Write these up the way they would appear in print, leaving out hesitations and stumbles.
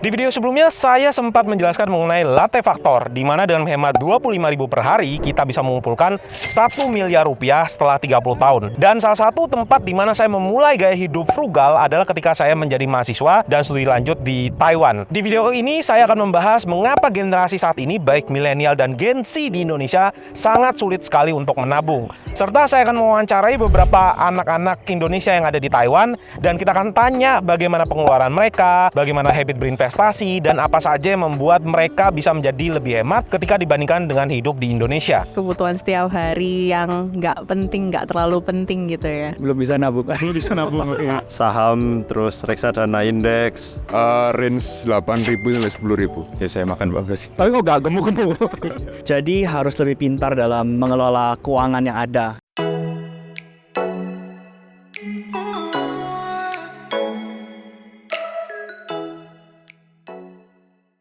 Di video sebelumnya, saya sempat menjelaskan mengenai latte factor, di mana dengan menghemat 25.000 per hari, kita bisa mengumpulkan 1 miliar rupiah setelah 30 tahun. Dan salah satu tempat di mana saya memulai gaya hidup frugal adalah ketika saya menjadi mahasiswa dan studi lanjut di Taiwan. Di video ini, saya akan membahas mengapa generasi saat ini, baik milenial dan Gen Z di Indonesia, sangat sulit sekali untuk menabung. Serta saya akan mewawancarai beberapa anak-anak Indonesia yang ada di Taiwan, dan kita akan tanya bagaimana pengeluaran mereka, bagaimana habit berinvestasi, dan apa saja yang membuat mereka bisa menjadi lebih hemat ketika dibandingkan dengan hidup di Indonesia. Kebutuhan setiap hari yang nggak penting, nggak terlalu penting gitu ya. Belum bisa nabung. Saham, terus reksadana indeks. Range 8.000 sampai 10.000. Ya saya makan bagus. Tapi kok gak gemuk-gemuk? Jadi harus lebih pintar dalam mengelola keuangan yang ada.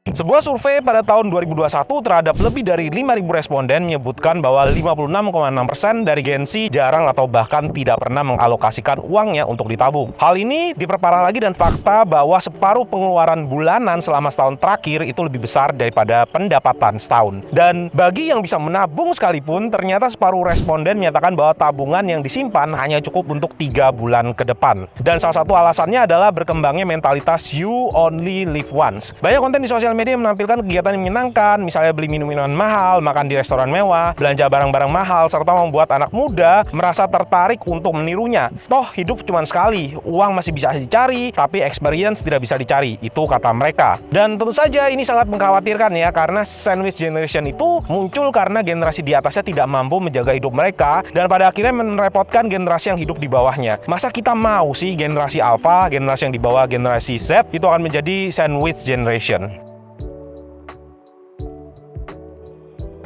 Sebuah survei pada tahun 2021 terhadap lebih dari 5.000 responden menyebutkan bahwa 56,6% dari Gen Z jarang atau bahkan tidak pernah mengalokasikan uangnya untuk ditabung. Hal ini diperparah lagi dan fakta bahwa separuh pengeluaran bulanan selama setahun terakhir itu lebih besar daripada pendapatan setahun. Dan bagi yang bisa menabung sekalipun, ternyata separuh responden menyatakan bahwa tabungan yang disimpan hanya cukup untuk 3 bulan ke depan. Dan salah satu alasannya adalah berkembangnya mentalitas you only live once. Banyak konten di sosial media yang menampilkan kegiatan yang menyenangkan, misalnya beli minum-minuman mahal, makan di restoran mewah, belanja barang-barang mahal, serta membuat anak muda merasa tertarik untuk menirunya. Toh hidup cuma sekali, uang masih bisa dicari, tapi experience tidak bisa dicari, itu kata mereka. Dan tentu saja ini sangat mengkhawatirkan ya, karena sandwich generation itu muncul karena generasi di atasnya tidak mampu menjaga hidup mereka, dan pada akhirnya merepotkan generasi yang hidup di bawahnya. Masa kita mau sih generasi alpha, generasi yang di bawah generasi Z, itu akan menjadi sandwich generation?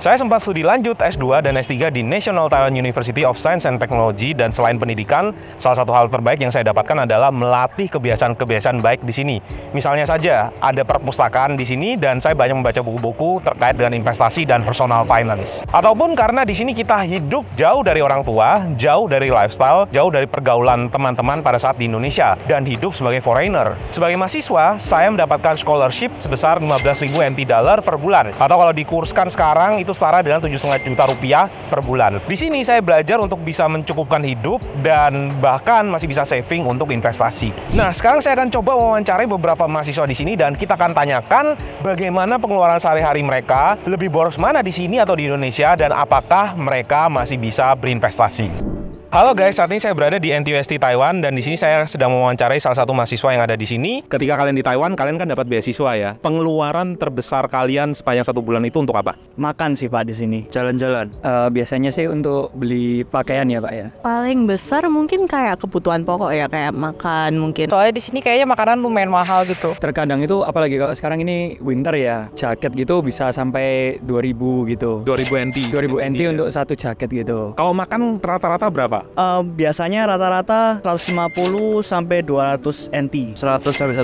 Saya sempat studi lanjut S2 dan S3 di National Taiwan University of Science and Technology, dan selain pendidikan, salah satu hal terbaik yang saya dapatkan adalah melatih kebiasaan-kebiasaan baik di sini. Misalnya saja, ada perpustakaan di sini dan saya banyak membaca buku-buku terkait dengan investasi dan personal finance. Ataupun karena di sini kita hidup jauh dari orang tua, jauh dari lifestyle, jauh dari pergaulan teman-teman pada saat di Indonesia, dan hidup sebagai foreigner. Sebagai mahasiswa, saya mendapatkan scholarship sebesar 15.000 NT dollar per bulan. Atau kalau dikurskan sekarang, itu setara dengan 7,5 juta rupiah per bulan. Di sini saya belajar untuk bisa mencukupkan hidup dan bahkan masih bisa saving untuk investasi. Nah, sekarang saya akan coba wawancarai beberapa mahasiswa di sini dan kita akan tanyakan bagaimana pengeluaran sehari-hari mereka, lebih boros mana di sini atau di Indonesia, dan apakah mereka masih bisa berinvestasi. Halo guys, saat ini saya berada di NTUST Taiwan dan di sini saya sedang mewawancarai salah satu mahasiswa yang ada di sini. Ketika kalian di Taiwan, kalian kan dapat beasiswa ya. Pengeluaran terbesar kalian sepanjang 1 bulan itu untuk apa? Makan sih Pak di sini. Jalan-jalan. Biasanya sih untuk beli pakaian ya Pak ya. Paling besar mungkin kayak kebutuhan pokok ya, kayak makan mungkin. Soalnya di sini kayaknya makanan lumayan mahal gitu. Terkadang itu apalagi kalau sekarang ini winter ya, jaket gitu bisa sampai 2.000 gitu. 2.000 NT. 2.000 NT untuk satu jaket gitu. Kalau makan rata-rata berapa? Biasanya rata-rata 150 sampai 200 NT. 100 sampai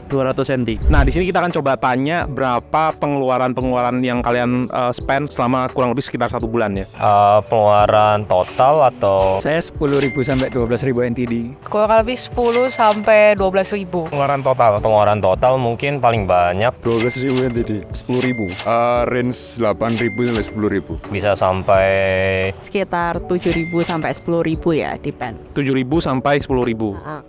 200 NT. Nah, di sini kita akan coba tanya berapa pengeluaran yang kalian spend selama kurang lebih sekitar 1 bulan ya. Pengeluaran total atau Saya 10.000 sampai 12.000 NT di. Kurang lebih 10 sampai 12.000. Pengeluaran total. pengeluaran total mungkin paling banyak 12.000 tadi. 10.000. Range 8.000 sampai 10.000. bisa sampai Sekitar 7.000 sampai 10.000 ya, depend. 7.000 sampai 10.000.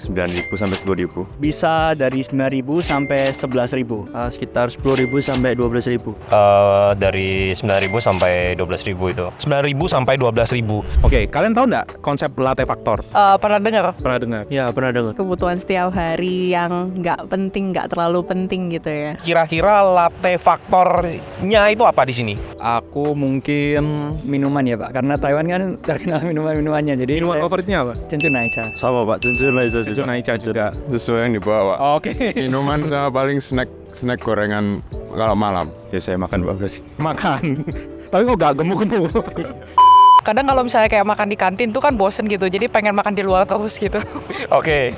9.000 sampai 10.000. Bisa dari 9.000 sampai 11.000. Sekitar 10.000 sampai 12.000. dari 9.000 sampai 12.000 itu. 9.000 sampai 12.000. Oke, kalian tahu nggak konsep latte factor? Pernah dengar? Pernah dengar? Ya pernah dengar. Kebutuhan setiap hari yang nggak penting, nggak terlalu penting gitu ya. Kira-kira latte factornya itu apa di sini? Aku mungkin minuman ya Pak, karena Taiwan kan terkenal minuman-minumannya. Jadi Minuman saya favoritnya apa? Cencun Aicha. Sama Pak, cincin aja Itu Naicha juga. sesuai yang dibawa. Oke. Minuman sama paling snack gorengan kalau malam. Ya saya makan bagus. Makan. Tapi kok gak gemuk-gemuk? Kadang kalau misalnya kayak makan di kantin tuh kan bosen gitu, jadi pengen makan di luar terus gitu. Oke.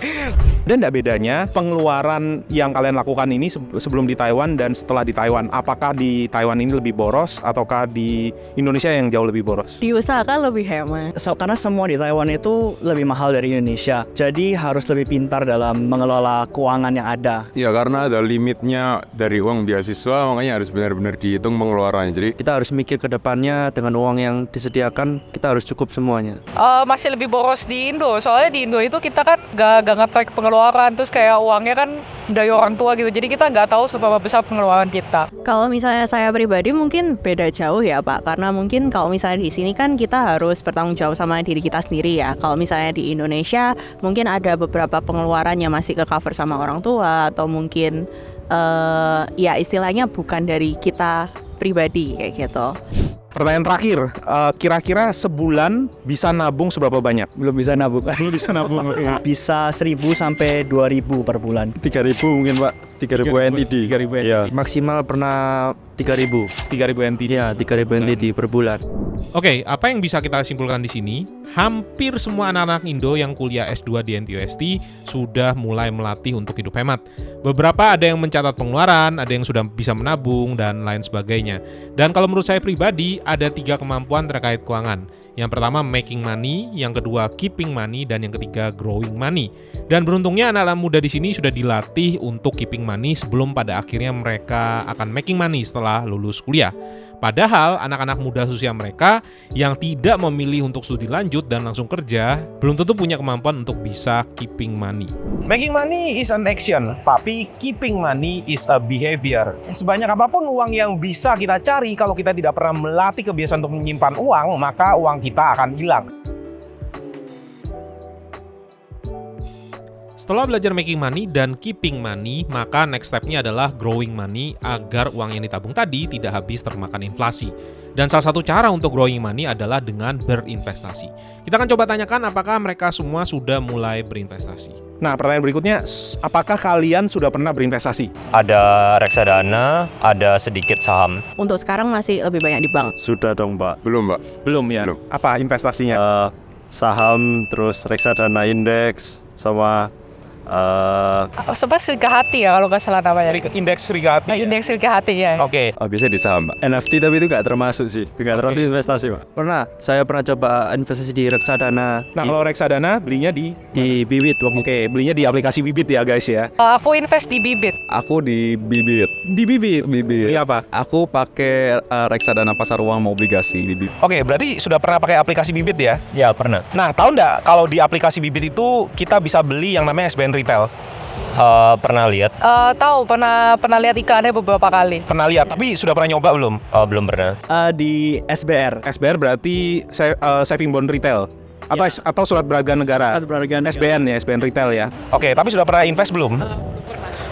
Ada nggak bedanya pengeluaran yang kalian lakukan ini sebelum di Taiwan dan setelah di Taiwan? Apakah di Taiwan ini lebih boros ataukah di Indonesia yang jauh lebih boros? Diusahakan lebih hemat. Karena semua di Taiwan itu lebih mahal dari Indonesia, jadi harus lebih pintar dalam mengelola keuangan yang ada. Ya karena ada limitnya dari uang beasiswa, makanya harus benar-benar dihitung pengeluarannya. Jadi Kita harus mikir ke depannya dengan uang yang disediakan, kita harus cukup semuanya. Masih lebih boros di Indo, soalnya di Indo itu kita kan gak nge-track pengeluaran, terus kayak uangnya kan dari orang tua gitu, jadi kita nggak tahu seberapa besar pengeluaran kita. Kalau misalnya saya pribadi mungkin beda jauh ya Pak, karena mungkin kalau misalnya di sini kan kita harus bertanggung jawab sama diri kita sendiri ya. Kalau misalnya di Indonesia mungkin ada beberapa pengeluaran yang masih ke cover sama orang tua, atau mungkin ya istilahnya bukan dari kita pribadi kayak gitu. Pertanyaan terakhir, kira-kira sebulan bisa nabung seberapa banyak? Belum bisa nabung. Belum bisa nabung. Bisa 1.000 sampai 2.000 per bulan. 3.000 mungkin Pak, 3.000 NTD. 3.000 NTD. Ya, maksimal pernah 3.000. 3.000 NTD. Ya, 3.000 NTD per bulan. Oke, apa yang bisa kita simpulkan di sini? Hampir semua anak-anak Indo yang kuliah S2 di NTUST sudah mulai melatih untuk hidup hemat. Beberapa ada yang mencatat pengeluaran, ada yang sudah bisa menabung, dan lain sebagainya. Dan kalau menurut saya pribadi, ada 3 kemampuan terkait keuangan. Yang pertama making money, yang kedua keeping money, dan yang ketiga growing money. Dan beruntungnya anak-anak muda di sini sudah dilatih untuk keeping money sebelum pada akhirnya mereka akan making money setelah lulus kuliah. Padahal anak-anak muda usia mereka yang tidak memilih untuk studi lanjut dan langsung kerja belum tentu punya kemampuan untuk bisa keeping money. Making money is an action, tapi keeping money is a behavior. Sebanyak apapun uang yang bisa kita cari, kalau kita tidak pernah melatih kebiasaan untuk menyimpan uang, maka uang kita akan hilang. Setelah belajar making money dan keeping money, maka next step-nya adalah growing money agar uang yang ditabung tadi tidak habis termakan inflasi. Dan salah satu cara untuk growing money adalah dengan berinvestasi. Kita akan coba tanyakan apakah mereka semua sudah mulai berinvestasi. Nah, pertanyaan berikutnya, apakah kalian sudah pernah berinvestasi? Ada reksadana, ada sedikit saham. Untuk sekarang masih lebih banyak di bank. Sudah dong Pak. Belum Pak. Belum ya? Belum. Apa investasinya? Saham, terus reksadana indeks, sama Sobat Serga Hati ya kalau nggak salah namanya. Indeks Serga Hati. Indeks Serga Hati ya. Oke. biasanya di saham Pak. NFT tapi itu nggak termasuk sih, nggak termasuk investasi Pak. Saya pernah coba investasi di reksadana. Nah, kalau reksadana belinya di Bibit waktu itu. Oke, belinya di aplikasi Bibit ya guys ya. Aku invest di Bibit. Aku di Bibit. Di Bibit. Beli apa? Aku pakai reksadana pasar uang mau obligasi di Bibit. Oke, berarti sudah pernah pakai aplikasi Bibit ya? Ya, pernah. Nah, tahu nggak kalau di aplikasi Bibit itu kita bisa beli yang namanya SBN Retail? Pernah lihat? Tahu pernah lihat iklannya beberapa kali. Pernah lihat, tapi sudah pernah nyoba belum? Belum pernah. Di SBR. SBR berarti saving bond retail atau surat berharga negara. Surat berharga negara. SBN ya, SBN retail ya. Oke, tapi sudah pernah invest belum?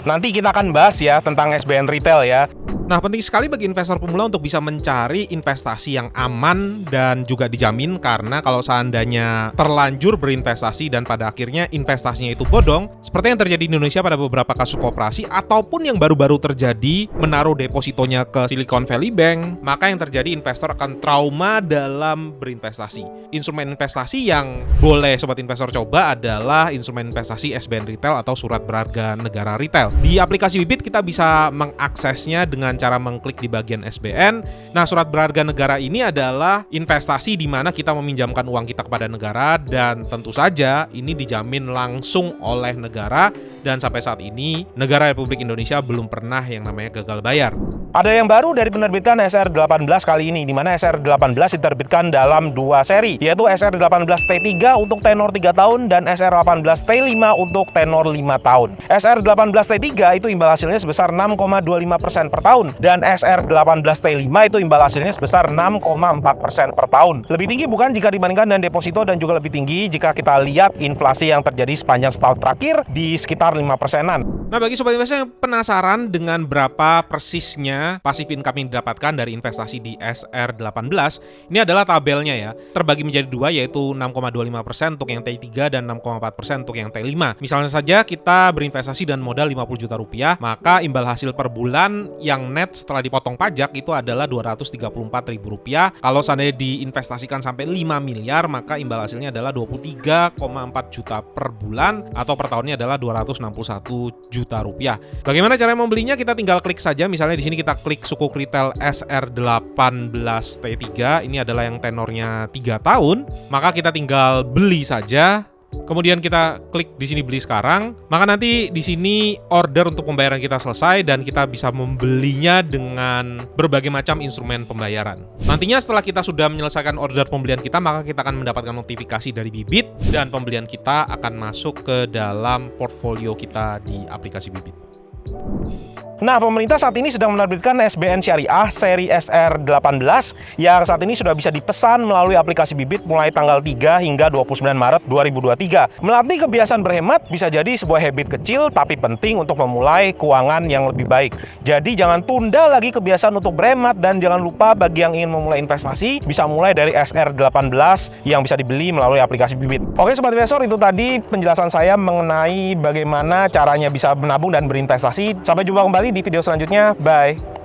Nanti kita akan bahas ya tentang SBN retail ya. Nah, penting sekali bagi investor pemula untuk bisa mencari investasi yang aman dan juga dijamin, karena kalau seandainya terlanjur berinvestasi dan pada akhirnya investasinya itu bodong, seperti yang terjadi di Indonesia pada beberapa kasus koperasi, ataupun yang baru-baru terjadi menaruh depositonya ke Silicon Valley Bank, maka yang terjadi investor akan trauma dalam berinvestasi. Instrumen investasi yang boleh sobat investor coba adalah instrumen investasi SBN Retail atau surat berharga negara retail. Di aplikasi Bibit kita bisa mengaksesnya dengan cara mengklik di bagian SBN. Nah, surat berharga negara ini adalah investasi di mana kita meminjamkan uang kita kepada negara, dan tentu saja ini dijamin langsung oleh negara, dan sampai saat ini negara Republik Indonesia belum pernah yang namanya gagal bayar. Ada yang baru dari penerbitan SR18 kali ini, di mana SR18 diterbitkan dalam 2 seri, yaitu SR18T3 untuk tenor 3 tahun dan SR18T5 untuk tenor 5 tahun. SR18T3 itu imbal hasilnya sebesar 6,25% per tahun, dan SR18T5 itu imbal hasilnya sebesar 6,4% per tahun. Lebih tinggi bukan jika dibandingkan dengan deposito, dan juga lebih tinggi jika kita lihat inflasi yang terjadi sepanjang setahun terakhir di sekitar 5%-an. Nah, bagi sobat investor yang penasaran dengan berapa persisnya sebenarnya passive income yang didapatkan dari investasi di SR18 ini adalah tabelnya ya. Terbagi menjadi dua, yaitu 6,25% untuk yang T3 dan 6,4% untuk yang T5. Misalnya saja kita berinvestasi dan modal 50 juta rupiah, maka imbal hasil per bulan yang net setelah dipotong pajak itu adalah Rp234.000. Kalau seandainya diinvestasikan sampai 5 miliar, maka imbal hasilnya adalah 23,4 juta per bulan, atau per tahunnya adalah 261 juta rupiah. Bagaimana cara membelinya? Kita tinggal klik saja. Misalnya di sini kita klik sukuk retail SR18T3. Ini adalah yang tenornya 3 tahun. Maka kita tinggal beli saja. Kemudian kita klik di sini beli sekarang. Maka nanti di sini order untuk pembayaran kita selesai dan kita bisa membelinya dengan berbagai macam instrumen pembayaran. Nantinya setelah kita sudah menyelesaikan order pembelian kita, maka kita akan mendapatkan notifikasi dari Bibit dan pembelian kita akan masuk ke dalam portfolio kita di aplikasi Bibit. Nah, pemerintah saat ini sedang menerbitkan SBN Syariah seri SR18 yang saat ini sudah bisa dipesan melalui aplikasi Bibit mulai tanggal 3 hingga 29 Maret 2023. Melatih kebiasaan berhemat bisa jadi sebuah habit kecil tapi penting untuk memulai keuangan yang lebih baik. Jadi jangan tunda lagi kebiasaan untuk berhemat, dan jangan lupa bagi yang ingin memulai investasi bisa mulai dari SR18 yang bisa dibeli melalui aplikasi Bibit. Oke Sobat Investor, itu tadi penjelasan saya mengenai bagaimana caranya bisa menabung dan berinvestasi. Sampai jumpa kembali di video selanjutnya. Bye.